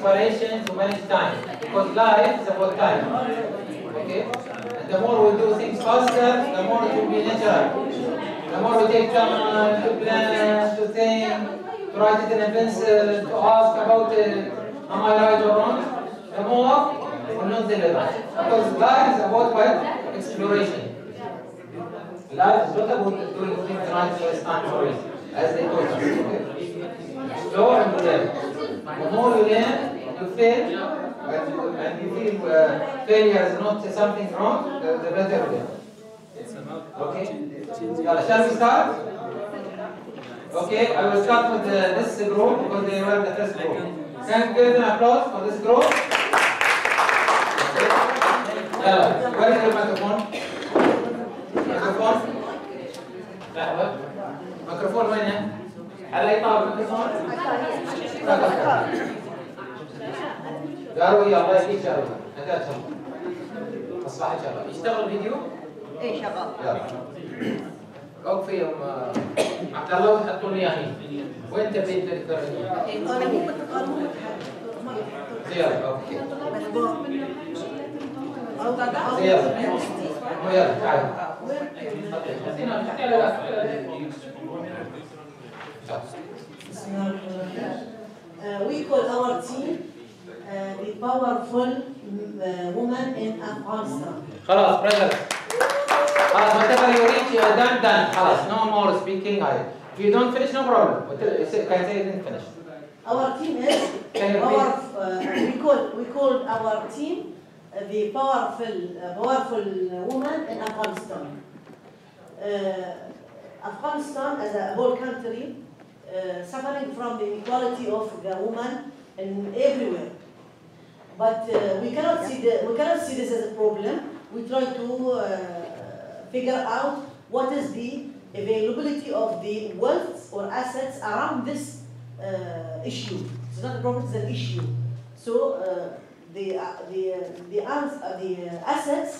aspirations to manage time. Because life is about time. Okay? And the more we do things faster, the more it will be natural. The more we take time to plan, to think, to write it in a pencil, to ask about it, am I right or wrong, the more we will not deliver. Because life is about what? Exploration. Life is not about doing things right first time always, as they taught us. Explore and learn. The more you learn, you fail, and you feel failure is not something wrong, the better you learn. Okay? Shall we start? Okay, I will start with this group because they were the first group. Can you give them applause for this group? Okay. Where is your microphone? Microphone? لا ميكروفون وين؟ على أي طاولة ميكروفون؟ قالوا يا الله يهديك يا رب أداة الله مصلحة يا رب يشتغل فيديو؟ إيه شغال يلا وقف يوم عبد الله وتحطوا لي إياه وين تبي تذكر؟ أنا مو متحرك زيارة أوكي زيارة يلا تعال we call our team the powerful woman in Afghanistan. خلاص brother. خلاص whatever you reach done خلاص no more speaking. If you don't finish no problem. Can I say you didn't finish? Our team is we call our team the powerful woman in Afghanistan. Afghanistan as a whole country suffering from the inequality of the woman in everywhere. But we cannot see this as a problem. We try to figure out what is the availability of the wealth or assets around this issue. It's not a problem; it's an issue. So the assets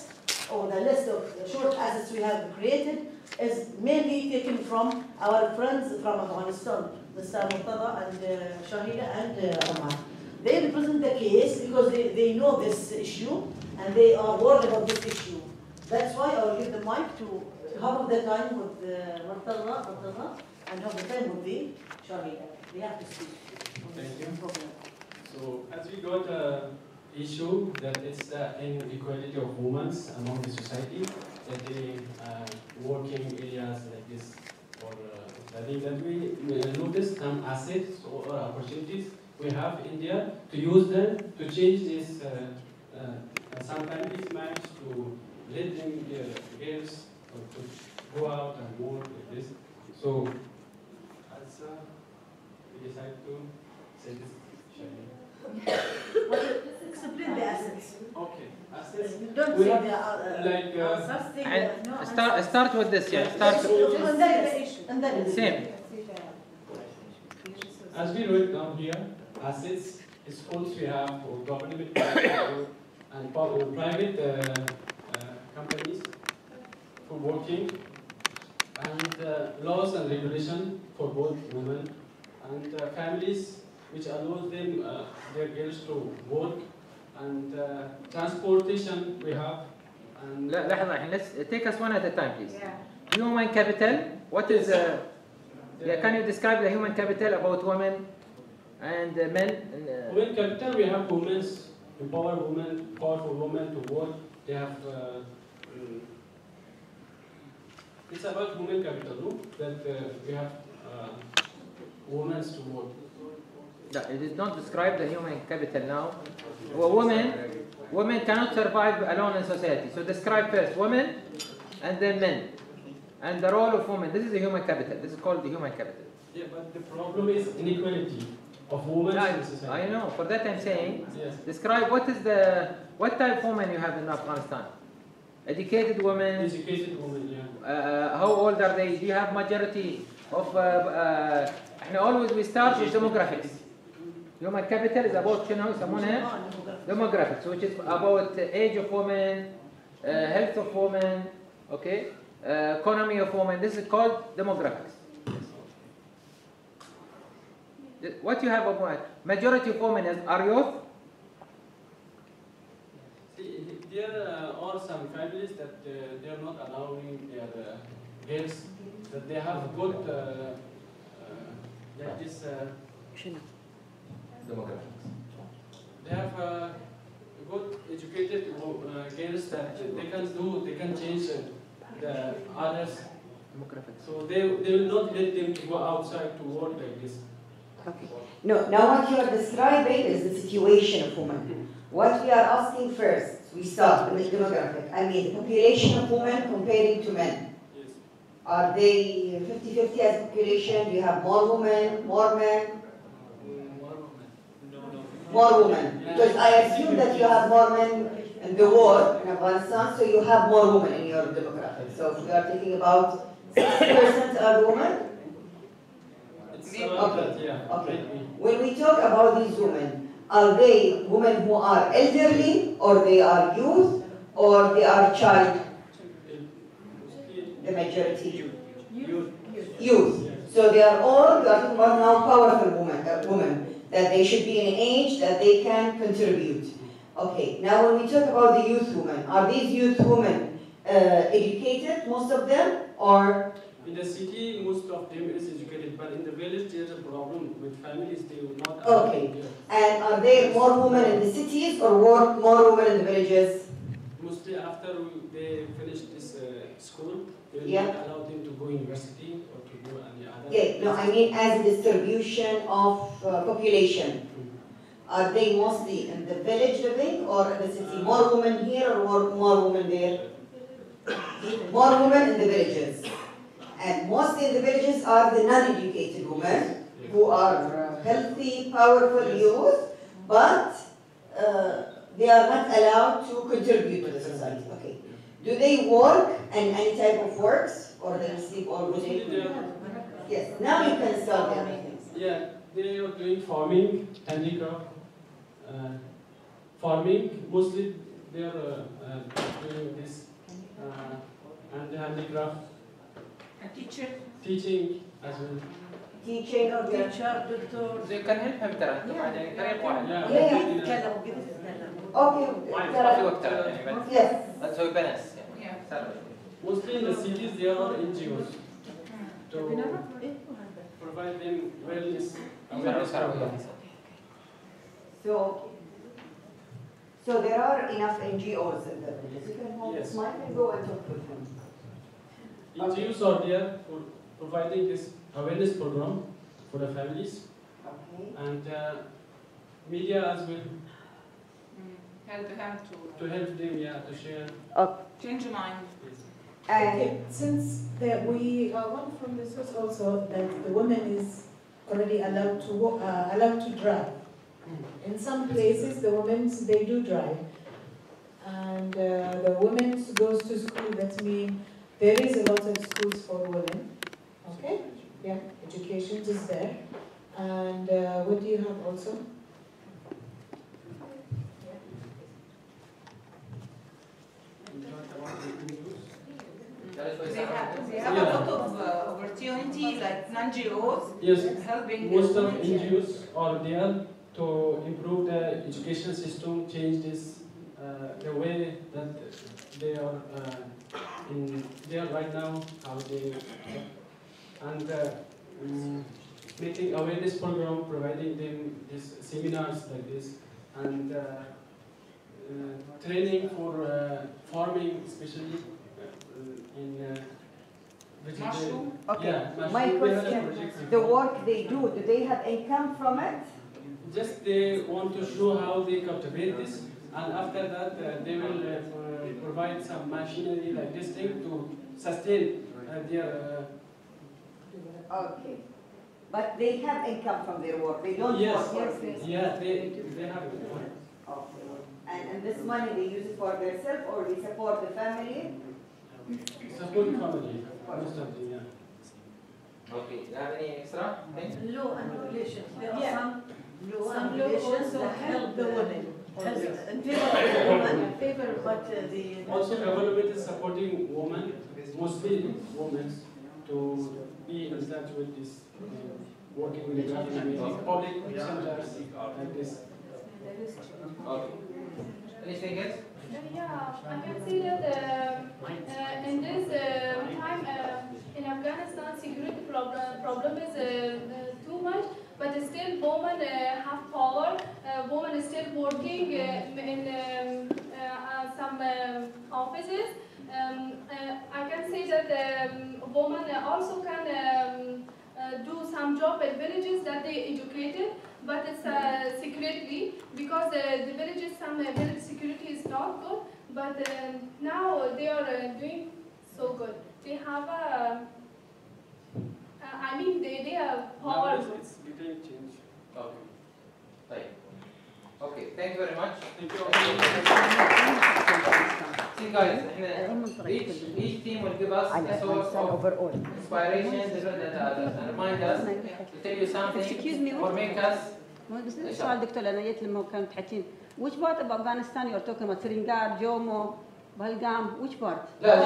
or the list of short assets we have created is mainly taken from our friends from Afghanistan, Mr. Murtada and Shahida and Omar. They represent the case because they know this issue and they are worried about this issue. That's why I will give the mic to half of the time with Murtada and half the time with the Shahida. They have to speak. Thank you. So as we got issue that it's the inequality of women among the society, that they working areas like this for studying, that we notice some assets or opportunities we have in India to use them to change this. Some families manage to let them girls to go out and work like this. So as we decide to say this. Explain the assets. Okay. Assets. Don't we say have the start with this. Yeah. Start. And then Same. As we wrote down here, assets, schools we have for government and private companies for working, and laws and regulation for both women and families which allows them their girls to work, and transportation we have. And لحظة, let's take us one at a time, please. Yeah. Human capital. What is? Can you describe the human capital about women and men? Human capital, we have women's empower women, powerful women to work. They have. It's about human capital, no? That we have women to work. No, it did not describe the human capital now. Women cannot survive alone in society. So describe first women and then men. And the role of women. This is the human capital. This is called the human capital. Yeah, but the problem is inequality of women in society. I know. For that I'm saying, yes. Describe what type of women you have in Afghanistan. Educated women. Educated women, yeah. How old are they? Do you have majority of? Always we start with demographics. Human capital is about demographics, which is about age of women, health of women, okay, economy of women. This is called demographics. what you have of majority of women are youth. See, there are some families that they are not allowing their girls that they have good like this. They have good educated girls that they can change the others. So they will not let them to go outside to work like this. Okay. No, now what you are describing is the situation of women. What we are asking first, we start with demographic. I mean, the population of women comparing to men. Yes. Are they 50-50 as population? Do you have more women, more men? More women. Because I assume that you have more men in the war in Afghanistan, so you have more women in your demographic. So if we are talking about 60% are women. Okay. Okay. When we talk about these women, are they women who are elderly, or they are youth, or they are child? The majority. Youth. So they are all, we are talking about now powerful women, that they should be in an age that they can contribute. Okay, now when we talk about the youth women, are these youth women educated, most of them, or? In the city, most of them is educated, but in the village, there's a problem with families, they will not. Okay, and are there more women in the cities or more women in the villages? Mostly after they finish this school, they will Yeah. not allow them to go university or to do any other. Yeah, no, I mean as a distribution of population. Are they mostly in the village living or in the city? More women here or more women there? More women in the villages. And mostly in the villages are the non-educated women who are healthy, powerful youth, but they are not allowed to contribute to the society. Okay. Do they work in any type of works or they sleep all day? Yes. Now you can start the other things. Yeah, they are doing farming, handicraft. Farming, mostly they are doing this and the handicraft. Teaching as well. Teaching or teacher, doctor. They can help him ترى طريق واحد. Okay. Yes. نسوي بنس Mostly in the cities there are NGOs to provide them wellness. So there are enough NGOs in the villages. You can hold this mic and go and talk with them. NGOs are there for providing this awareness program for the families. Okay. And media as well. Help them to help them, yeah, to share. change your mind. Okay, since we one from the source also that the woman is already allowed to drive. In some places, the women they do drive, and the women goes to school. That means there is a lot of schools for women. Okay, yeah, education is there. And what do you have also? They have a lot of opportunities like NGOs Yes, helping most of women. NGOs are there to improve the education system, change this, the way that they are there right now, how they, and making awareness program, providing them these seminars like this, and training for farming, especially in Mushroom? Okay. Yeah, My mushroom. We had a question, project the before. work they do they have income from it? Just they want to show how they cultivate this, and after that they will provide some machinery like this thing to sustain their. Okay. But they have income from their work. They don't Yes. work for it. Yeah, they have it. Okay. And this money they use it for themselves or they support the family? Support family, most of them, yeah. Okay, do you have any extra things? Law and regulations. There are Yeah. some law Some and law regulations also that help the women. Yes. In favor of the woman, in favor, but the Also, government is supporting women, mostly women, to be in touch with this. working with the government, public centers like this. Okay. Anything else? Yeah, I can see that in this time in Afghanistan, security problem is too much, but still women have power. Women is still working in some offices. I can say that women also can do some job at villages that they educated, but it's secretly, because the villages, some village security is not good, but now they are doing so good. They have I mean they have power. Now it's little change. Okay. Right. Okay, thank you very much. Thank you. See guys, each team will give us a source of inspiration and remind us to tell you something or make us. بس السؤال دكتور لأن جيت لما كانت حكين which part of Afghanistan you're talking about Seringar, Jomo, Balgam, which part? لا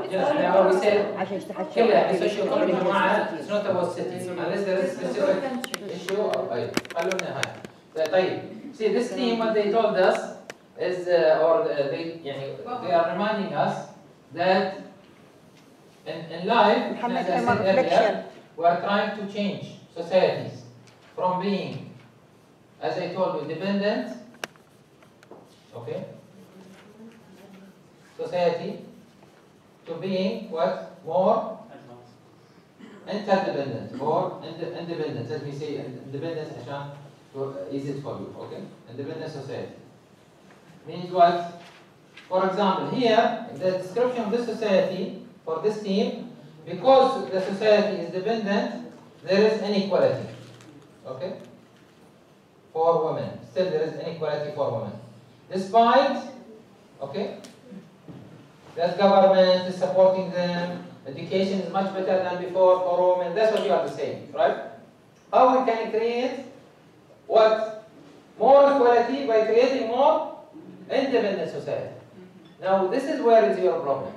general I always said كلها socio-economic جماعة it's not about cities unless there is specific issue أو أي خلونا هاي طيب see this team what they told us is they are reminding us that in life as I said earlier we are trying to change societies from being, as I told you, dependent, okay, society, to being what? More interdependent or independent. Let me say independence to ease it for you, okay? Independent society. Means what? For example, here, the description of this society for this team, because the society is dependent, there is inequality. Okay? For women. Still there is inequality for women. Despite, okay, that government is supporting them, education is much better than before for women, that's what you are saying, right? How we can create what? More equality by creating more independent society. Now this is where is your problem.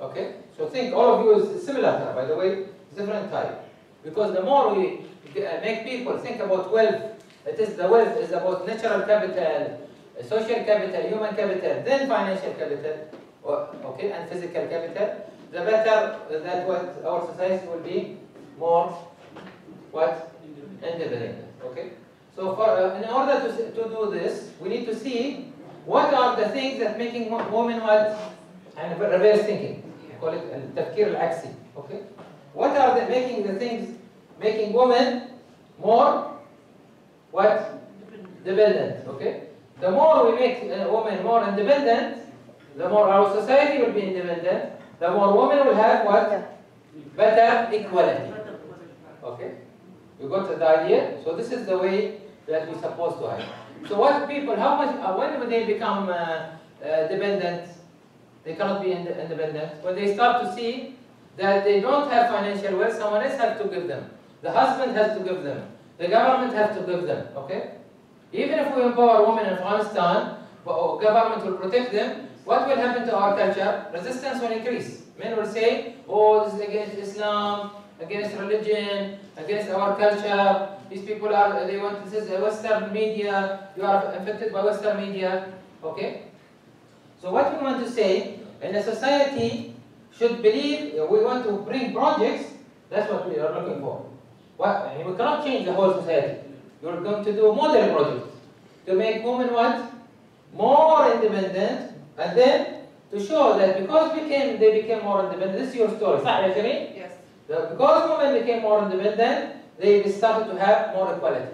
Okay? So think, all of you is similar, by the way, different type. Because the more we make people think about wealth, it is the wealth is about natural capital, social capital, human capital, then financial capital, okay, and physical capital, the better that what our society will be more what? Independent. Okay? So for in order to do this, we need to see what are the things that making women what? And reverse thinking. We call it التفكير العكسي. Okay? What are the things making women more what? Dependent. Okay? The more we make women more independent, the more our society will be independent, the more women will have what? Better equality. Okay? You got the idea? So this is the way that we're supposed to have. So what people, how much, when will they become dependent? They cannot be independent. When they start to see that they don't have financial wealth, someone else has to give them. The husband has to give them. The government has to give them. Okay? Even if we empower women in Afghanistan, government will protect them, what will happen to our culture? Resistance will increase. Men will say, oh, this is against Islam, against religion, against our culture. These people are, they want, this is Western media, you are affected by Western media. Okay? So what we want to say, in a society should believe, we want to bring projects, that's what we are looking for. What? We cannot change the whole society. You're going to do a model project to make women what? More independent, and then to show that because they became more independent, this is your story, Yes. Because women became more independent, they started to have more equality.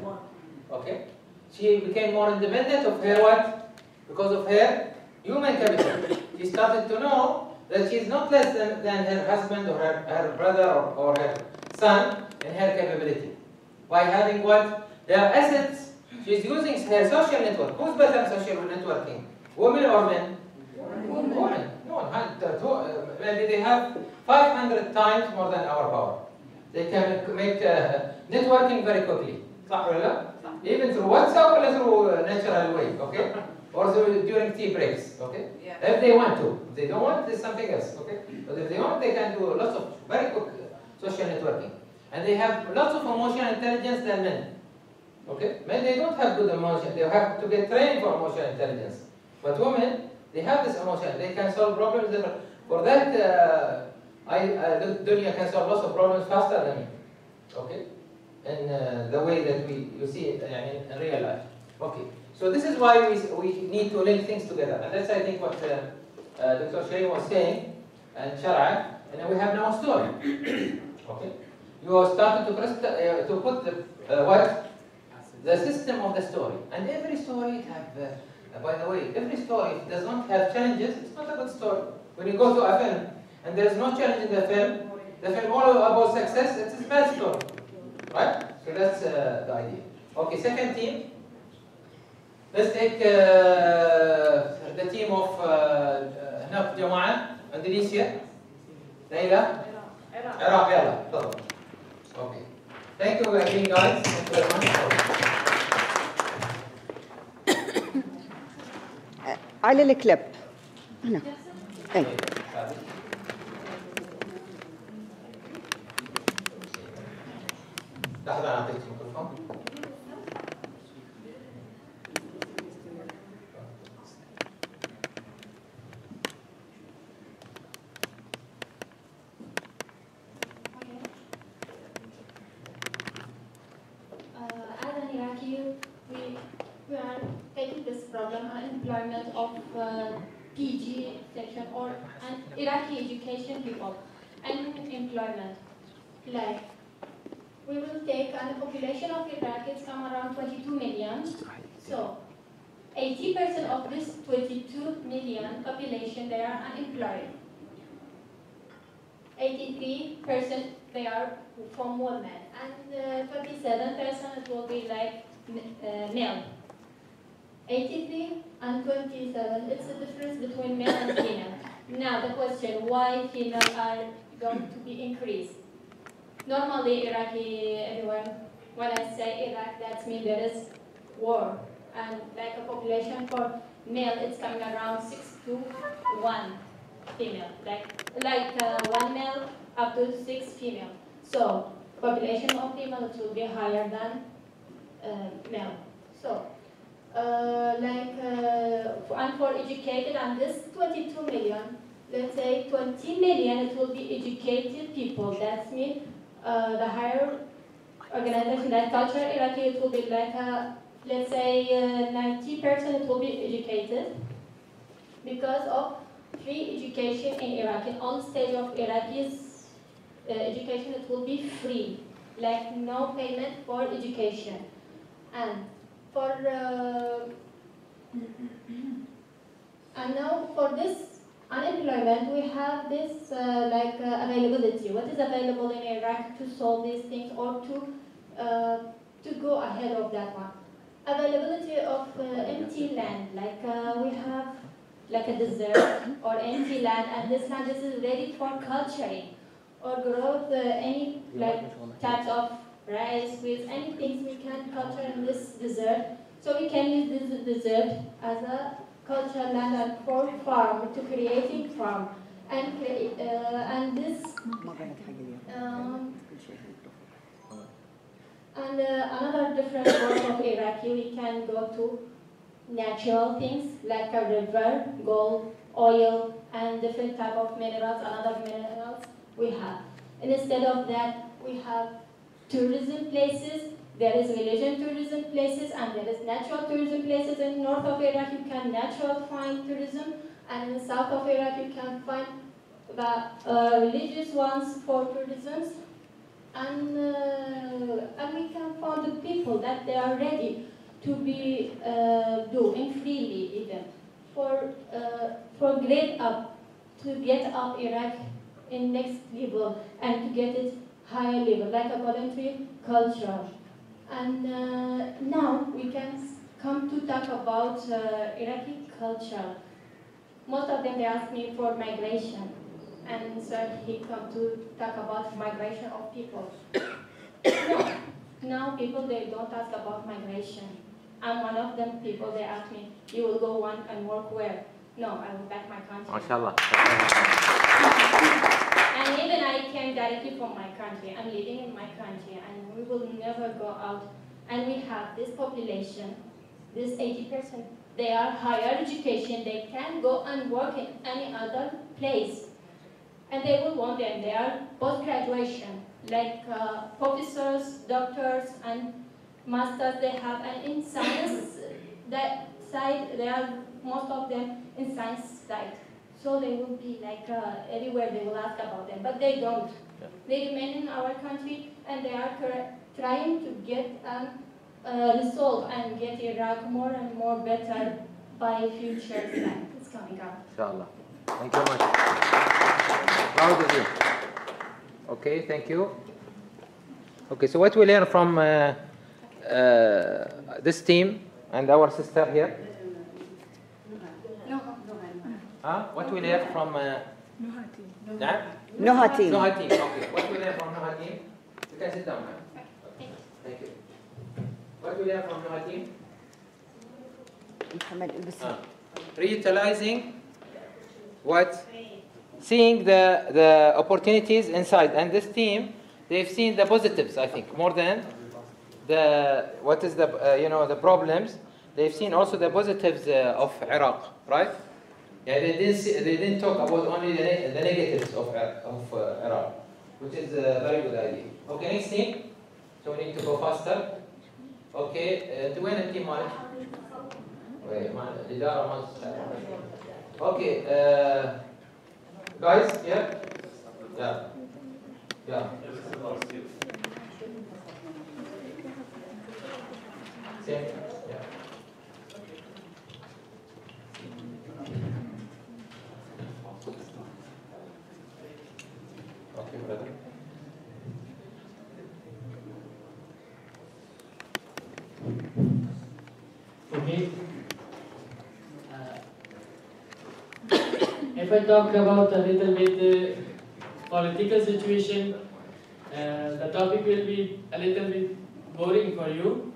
Okay? She became more independent of her what? Because of her human capital. She started to know that she is not less than her husband or her brother or her son in her capability. By having what? Their assets, she's using her social network. Who's better at social networking? Women or men? Women. No, maybe they have 500 times more than our power. They can make networking very quickly. Even through WhatsApp or through natural way, okay? Or during tea breaks, okay? Yeah. If they want to. If they don't want, there's something else, okay? But if they want, they can do lots of very quick social networking. and they have lots of emotional intelligence than men. Okay? Men, they don't have good emotion. They have to get trained for emotional intelligence. But women, they have this emotion. They can solve problems. For that, Dunya can solve lots of problems faster than me. Okay? In the way that you see it in real life. Okay. So this is why we need to link things together. And that's, I think, what Dr. Shireen was saying, and Shar'a, and then we have now a story. Okay? You started to put the system of the story. And every story have, by the way, every story, if it does not have challenges, it's not a good story. When you go to a film, and there is no challenge in the film all about success, it's a bad story. Right? So that's the idea. Okay, second team. Let's take the team of هنا في جماعة Indonesia. ليلى. Iraq. يلا تفضل. Okay. Thank you again, guys. Thank you very much. على الكليب هنا. اي لحظة أنا أعطيك الميكروفون. As an Iraqi, we are taking this problem unemployment of PG section or Iraqi education people and employment. Like, we will take a population of Iraqis come around 22 million. So 80% of this 22 million population, they are unemployed. 83% they are from women, and 27% it will be like male. 83 and 27, it's the difference between male and female. Now the question, why female are going to be increased? Normally, Iraqi, everyone, when I say Iraq, that means there is war. And like a population for male, it's coming around 6 to 1 female. Like 1 male up to 6 female. So, population of female, it will be higher than male. So, and for educated, and this 22 million, let's say 20 million, it will be educated people. That means the higher organization, that culture Iraqi, it will be like let's say 90% it will be educated because of free education in Iraq. In all stage of Iraqi's education, it will be free, like no payment for education. And for and now for this unemployment, we have this availability. What is available in Iraq to solve these things or to go ahead of that one? Availability of empty land, we have like a desert or empty land, and this land is ready for culturing or growth, any types of rice, with anything we can culture in this desert. So we can use this desert as a cultural land and for farm, to creating farm, and this and another different part of Iraqi, we can go to natural things like a river, gold, oil, and different type of minerals, and other minerals we have. And instead of that, we have tourism places. There is religion tourism places, and there is natural tourism places. In north of Iraq, you can natural find tourism, and in the south of Iraq, you can find the religious ones for tourism. And we can find the people that they are ready to be doing freely, even for grade up, to get up Iraq in next level and to get it higher level, like a voluntary culture. And now we can come to talk about Iraqi culture. Most of them, they ask me for migration. And so he come to talk about migration of people. No, now people, they don't ask about migration. I'm one of them people, they ask me, you will go on and work where? No, I will back my country. MashaAllah. And And even I came directly from my country. I'm living in my country, and we will never go out. And we have this population, this 80%. They are higher education. They can go and work in any other place. And they will want them. They are post-graduation, like professors, doctors, and masters they have. And in science, that side, they are most of them in science side. So they will be like everywhere they will ask about them, but they don't. Yeah. They remain in our country, and they are trying to get resolve and get Iraq more and more better by future time. It's coming up. Inshallah. Thank you much. Proud of you. Okay, thank you. Okay, so what we learn from this team and our sister here? What we learn from Noha team. Noha team. Okay. What we learn from Noha team? You can sit down now. Thank you. What we learn from Noha team? Reutilizing what? Seeing the opportunities inside. And this team, they've seen the positives, I think, more than the the problems. They've seen also the positives of Iraq, right? Yeah, they didn't talk about only the negatives of Iraq, which is a very good idea. Okay, next team. So we need to go faster. Okay, وين التيم مالك؟ الإدارة مالك. Okay, guys, yeah. Same. Yeah. Okay, brother. Okay. If I talk about a little bit the political situation, the topic will be a little bit boring for you.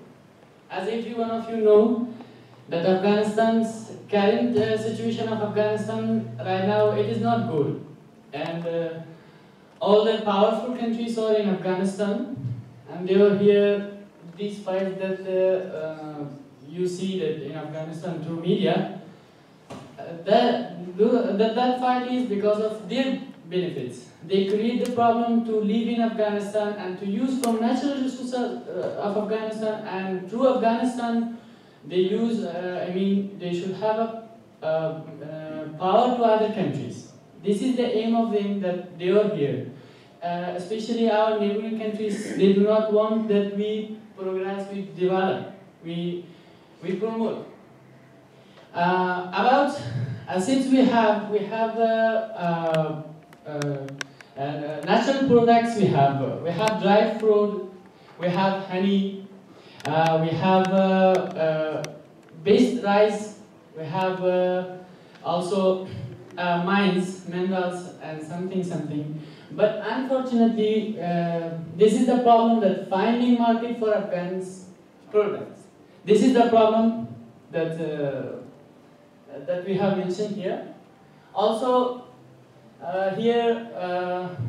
As every one of you know, that Afghanistan's current situation of Afghanistan right now, it is not good. And all the powerful countries are in Afghanistan, and they are here, these fights that you see that in Afghanistan through media, that fight is because of their benefits. They create the problem to live in Afghanistan and to use from natural resources of Afghanistan, and through Afghanistan they use, they should have a power to other countries. This is the aim of them, that they are here. Especially our neighboring countries, they do not want that we progress, we develop, we promote. Since we have natural products, we have dry fruit, we have honey, we have based rice, we have also mines, minerals, and something. But unfortunately, this is the problem, that finding market for Afghans products. This is the problem that we have mentioned here. Also, here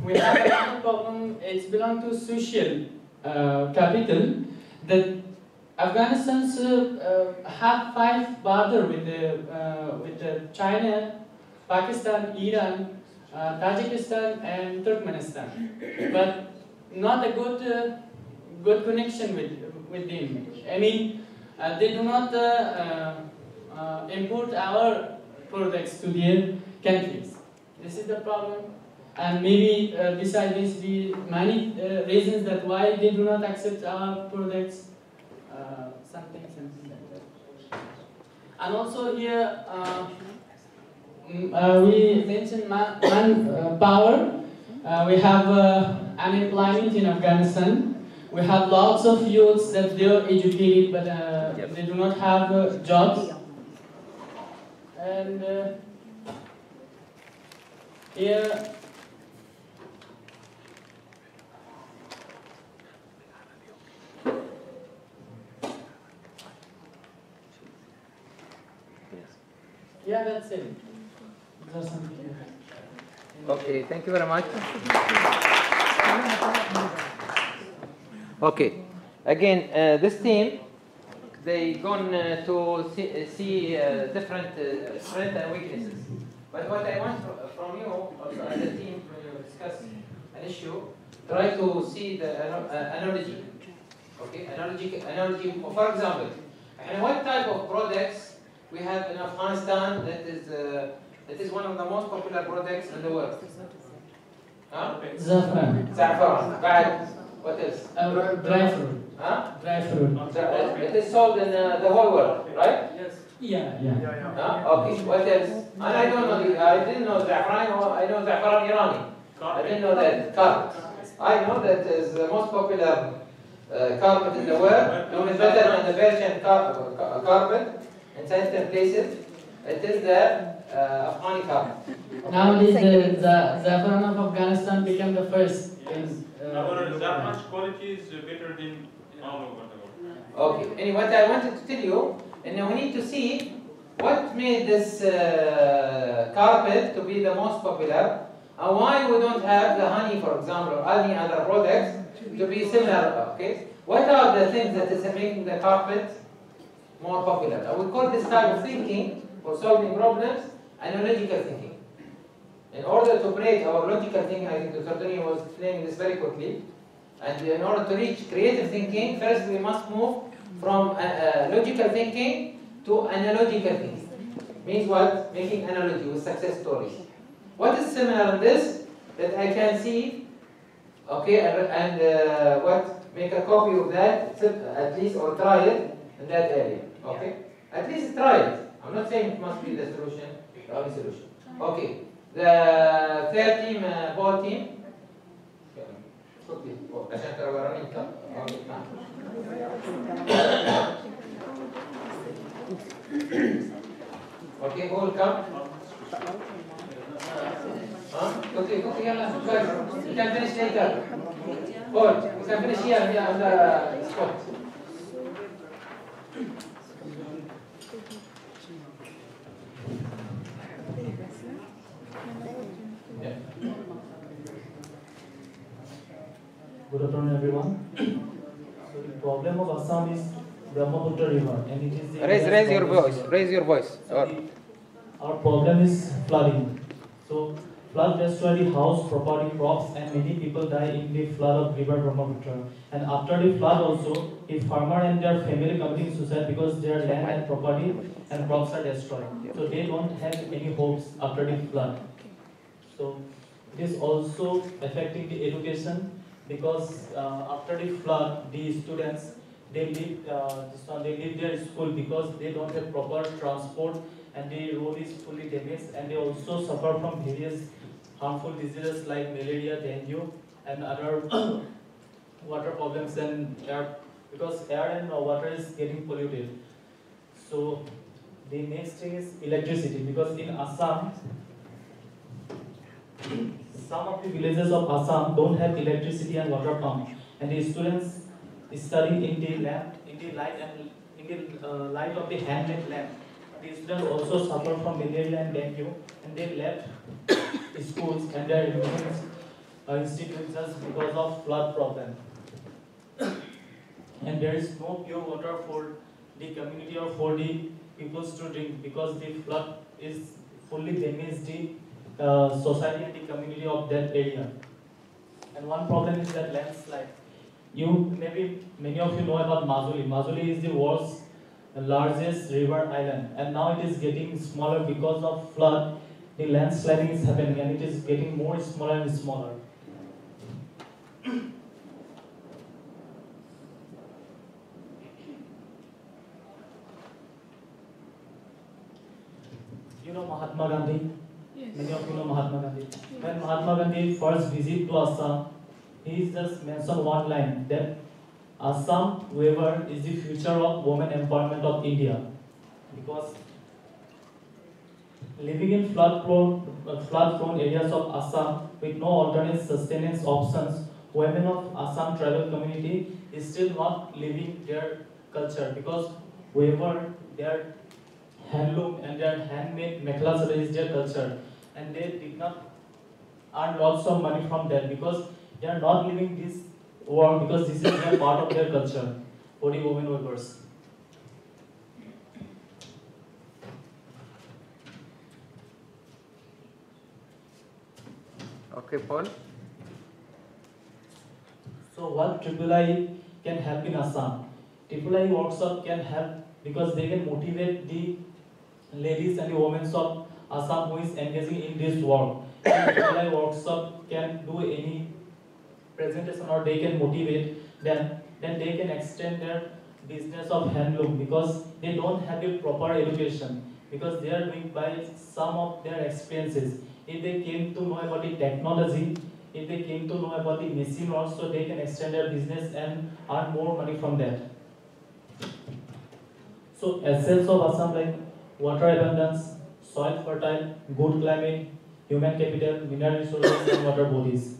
we have another problem. It's belong to social capital. That Afghanistan's have 5 border with China, Pakistan, Iran, Tajikistan, and Turkmenistan, but not a good connection with them. They do not import our products to their countries. This is the problem, and maybe besides this, many reasons that why they do not accept our products. Something like that. And also here, we mentioned manpower. We have unemployment in Afghanistan. We have lots of youths that they are educated, but they do not have jobs. And here, yeah, that's it. There's something here. Okay, thank you very much. Okay, again, this team, they gone to see different strengths and weaknesses. But what I want from you, also as a team, when you discuss an issue, try to see the analogy. Okay, analogy. For example, and what type of products we have in Afghanistan that is one of the most popular products in the world? Huh? Zafran. Saffron. Bad. What else? Dry fruit. Huh? Dry fruit. It is sold in the whole world, right? Yes. Yeah. Huh? Okay. What else? And I don't know. I didn't know Zafran. I know Zafran Irani. I didn't know that carpet. I know that is the most popular carpet in the world. No, it's better than the Persian carpet in certain places. It is the Afghani carpet. Nowadays, the Zafran of Afghanistan became the first. Our Zafran's quality is better than all over the world. Okay. Anyway, what I wanted to tell you, and now we need to see what made this carpet to be the most popular, and why we don't have the honey, for example, or any other products to be similar. Okay. What are the things that is making the carpet more popular? I would call this type of thinking for solving problems analogical thinking. In order to break our logical thinking, I think Dr. Tony was explaining this very quickly, and in order to reach creative thinking, first we must move from logical thinking to analogical thinking. Means what? Making analogy with success stories. What is similar in this? That I can see, okay, and what? Make a copy of that, at least, or try it in that area. Okay? At least try it. I'm not saying it must be the solution, the only solution. Okay. The third team, ball team. Okay, who will come? Okay, yalla, guys. You can finish later. Ball, you can finish here on the spot. Good afternoon, everyone. So the problem of Assam is Brahmaputra River, and it is the raise your voice. Raise your voice. So our problem is flooding. So flood destroy the house, property, crops, and many people die in the flood of River Brahmaputra. And after the flood also, the farmer and their family committing suicide because their land and property and crops are destroyed. So they don't have any hopes after the flood. So it is also affecting the education because after the flood, the students they leave their school because they don't have proper transport and the road is fully damaged, and they also suffer from various harmful diseases like malaria, dengue, and other water problems and air, because air and water is getting polluted. So the next thing is electricity, because in Assam, some of the villages of Assam don't have electricity and water pump, and the students study in the lamp, in the light of the handmade lamp. The students also suffer from malaria and dengue, and they left schools and their institutions because of flood problem. And there is no pure water for the community or for the peoples to drink because the flood is fully damaged the society and the community of that area. And one problem is that landslide. Maybe many of you know about Majuli. Majuli is the world's largest river island, and now it is getting smaller because of flood. The landsliding is happening and it is getting more smaller and smaller. You know Mahatma Gandhi? Yes. Many of you know Mahatma Gandhi. When Mahatma Gandhi first visited to Assam, he just mentioned one line that Assam, whoever, is the future of women empowerment of India. Because living in flood-prone areas of Assam with no alternate sustenance options, women of Assam tribal community is still not living their culture, because whoever their handloom and their handmade mekhla is their culture, and they did not earn lots of money from that, because they are not leaving this work because this is a part of their culture for the women workers. Okay, Paul. So what III can help in Assam? III workshop can help because they can motivate the ladies and the women of Assam who is engaging in this work. III workshop can do any presentation or they can motivate them. Then they can extend their business of handloom because they don't have a proper education, because they are doing by some of their experiences. If they came to know about the technology, if they came to know about the machine also, they can extend their business and earn more money from that. So essence of Assam like water abundance, soil fertile, good climate, human capital, mineral resources and water bodies.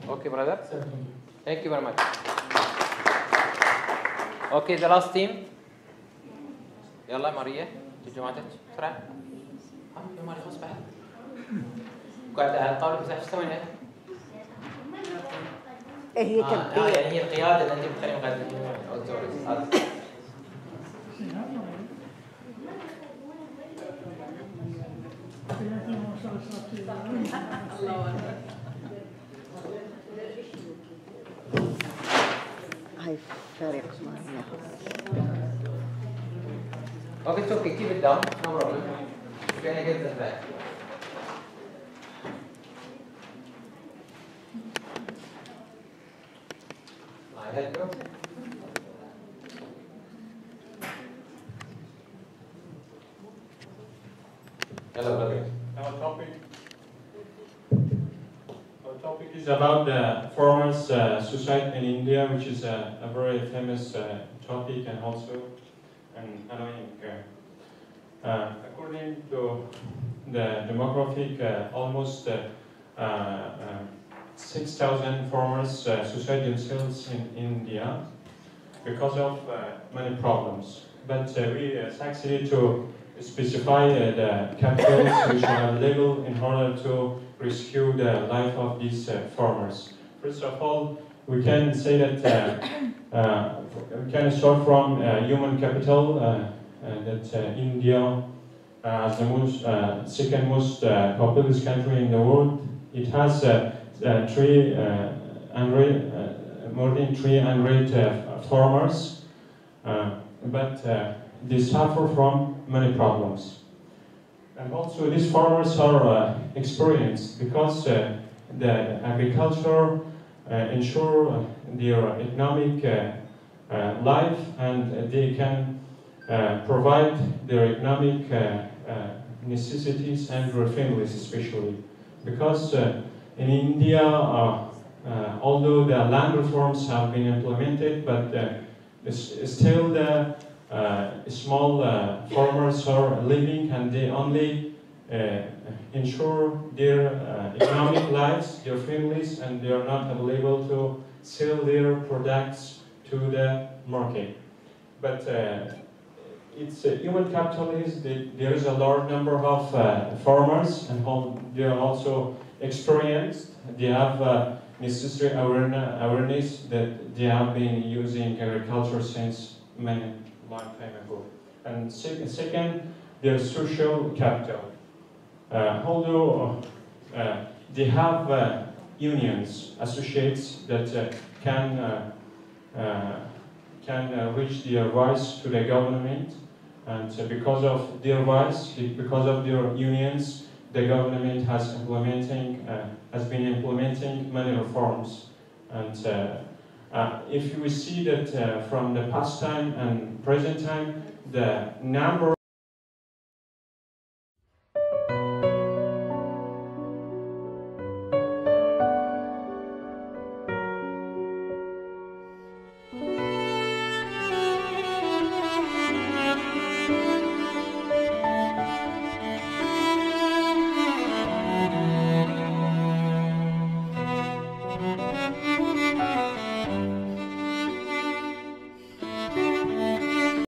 Okay, brother. Sir, Thank you very much. Okay, the last team. يلا ماريا جماعتك بسرعة. ها يا ماريا خلاص بعد. قاعدة على الطاولة بس ايش تسوين هنا؟ هي تبقية. يعني هي القيادة اللي انت بتخليهم قاعدين او الزورس هذا. هاي فريق ماريا. Okay, it's okay. Keep it down. No problem. We're gonna get this back. I help you. Hello, brother. Our topic is about the farmers' suicide in India, which is a very famous topic and also an annoying. According to the demographic, almost 6,000 farmers suicide themselves in India because of many problems. But we succeeded to specify the capitals which are available in order to rescue the life of these farmers. First of all, we can say that we can start from human capital, that India, as the most, second most populous country in the world, it has more than 300 farmers, but they suffer from many problems. And also these farmers are experienced because the agriculture ensure their economic life, and they can provide their economic necessities and their families especially. Because in India, although the land reforms have been implemented, but still the small farmers are living and they only ensure their economic lives, their families, and they are not available to sell their products to the market. But it's human capital is that there is a large number of farmers, and they are also experienced. They have necessary awareness that they have been using agriculture since many long time ago. And second, their social capital. Although they have unions, associates that can reach their voice to the government, and because of their voice, because of their unions, the government has been implementing many reforms. And if we see that from the past time and present time, the number